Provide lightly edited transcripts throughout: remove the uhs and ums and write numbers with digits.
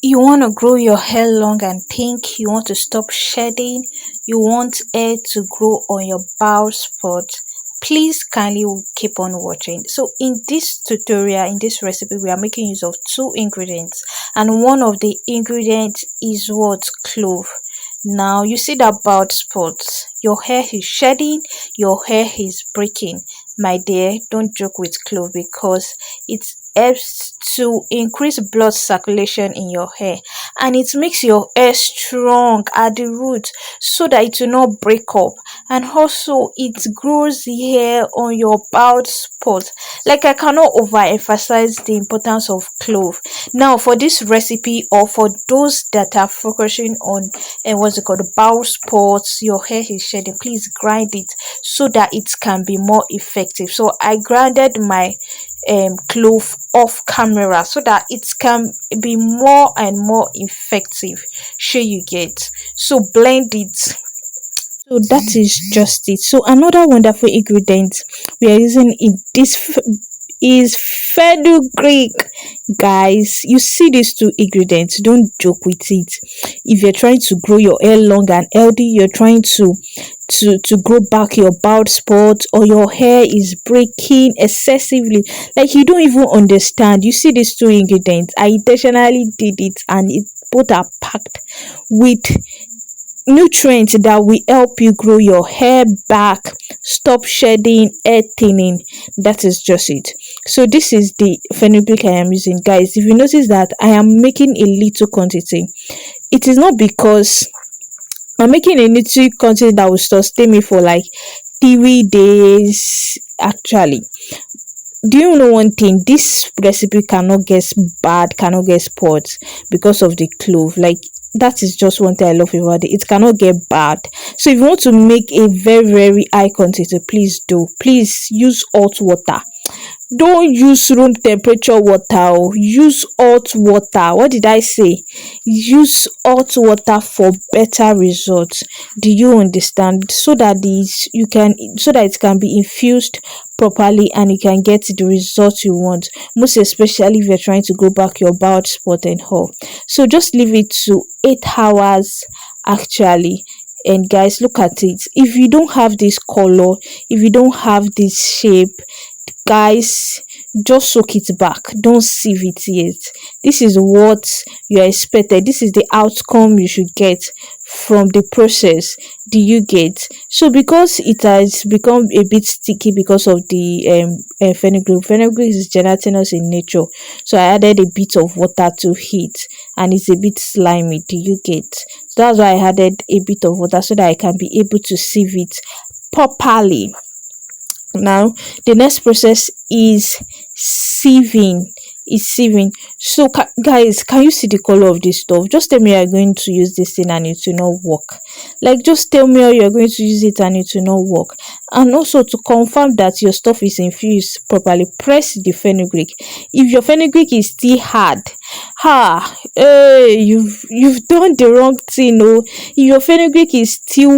You want to grow your hair long and pink, you want to stop shedding, you want hair to grow on your bald spot, please kindly keep on watching. So in this tutorial, in this recipe, we are making use of two ingredients, and one of the ingredients is what? Clove. Now you see that bald spots, your hair is shedding, your hair is breaking. My dear, don't joke with clove, because it helps to increase blood circulation in your hair, and it makes your hair strong at the root so that it will not break up, and also it grows hair on your bald spot. Like, I cannot overemphasize the importance of clove. Now for this recipe, or for those that are focusing on what's it called, bald spots, your hair is shedding, please grind it so that it can be more effective. So I grinded my clove off camera so that it can be more and more effective. Sure, you get. So blend it. So that is just it. So another wonderful ingredient we are using in this is fenugreek. Guys, you see these two ingredients, don't joke with it. If you're trying to grow your hair long and healthy, you're trying to grow back your bald spot, or your hair is breaking excessively, like you don't even understand, you see these two ingredients, I intentionally did it, and it both are packed with nutrients that will help you grow your hair back, stop shedding, hair thinning. That is just it. So this is the fenugreek I am using. Guys, if you notice that I am making a little quantity, it is not because I'm making a little quantity that will sustain me for like 3 days. Actually, do you know one thing? This recipe cannot get bad, cannot get spots, because of the clove. Like, that is just one thing I love about it. It cannot get bad. So if you want to make a very high quantity, please use hot water. Don't use room temperature water, oh. Use hot water. What did I say? Use hot water for better results. Do you understand? So that it can be infused properly, and you can get the results you want, most especially if you're trying to go back your bald spot and all. So just leave it to 8 hours actually. And guys, look at it. If you don't have this color, if you don't have this shape, guys, just soak it back, don't sieve it yet. This is what you are expected, this is the outcome you should get from the process. Do you get? So because it has become a bit sticky because of the fenugreek is gelatinous in nature, so I added a bit of water to heat, and it's a bit slimy. Do you get? So that's why I added a bit of water, so that I can be able to sieve it properly. Now the next process is sieving. So guys, can you see the color of this stuff? Just tell me you're going to use this thing and it will not work. Like, just tell me how you're going to use it and it will not work. And also, to confirm that your stuff is infused properly, press the fenugreek. If your fenugreek is still hard, you've done the wrong thing. Oh. If your fenugreek is still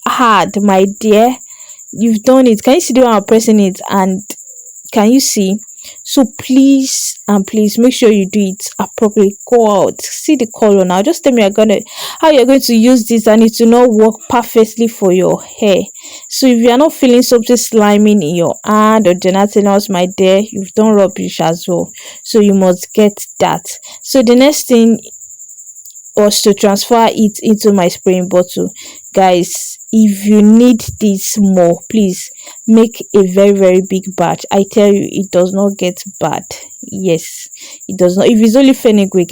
hard, my dear, you've done it. Can you see the way I'm pressing it? And can you see? So please make sure you do it appropriately. Go out, see the color. Now just tell me how you're going to use this and it will not work perfectly for your hair. So if you are not feeling something sliming in your hand or gelatinous, my dear, you've done rubbish as well. So you must get that. So the next thing was to transfer it into my spraying bottle. Guys, if you need this more, please make a very big batch. I tell you, it does not get bad. Yes, it does not. If it's only fenugreek,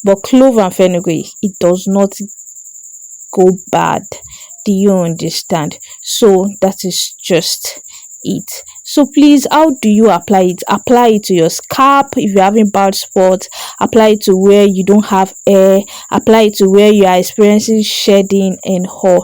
but clove and fenugreek, it does not go bad. Do you understand? So that is just it. So please, how do you apply it? Apply it to your scalp. If you're having bald spots, apply it to where you don't have hair, apply it to where you are experiencing shedding and hair.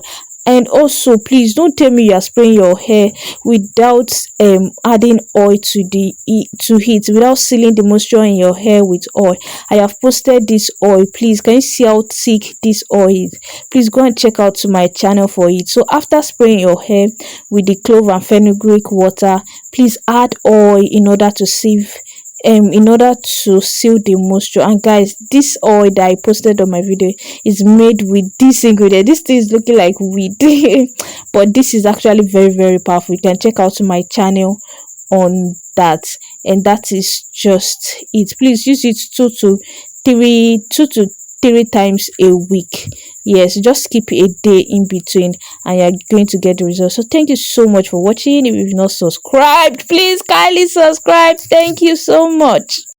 And also, please don't tell me you are spraying your hair without adding oil to heat, without sealing the moisture in your hair with oil. I have posted this oil. Please, can you see how thick this oil is? Please go and check out to my channel for it. So after spraying your hair with the clove and fenugreek water, please add oil in order to sieve in order to seal the moisture. And guys, this oil that I posted on my video is made with this ingredient. This thing is looking like weed but this is actually very, very powerful. You can check out my channel on that. And that is just it. Please use it two to three times a week. Yes, just keep a day in between and you're going to get the results. So thank you so much for watching. If you've not subscribed, please kindly subscribe. Thank you so much.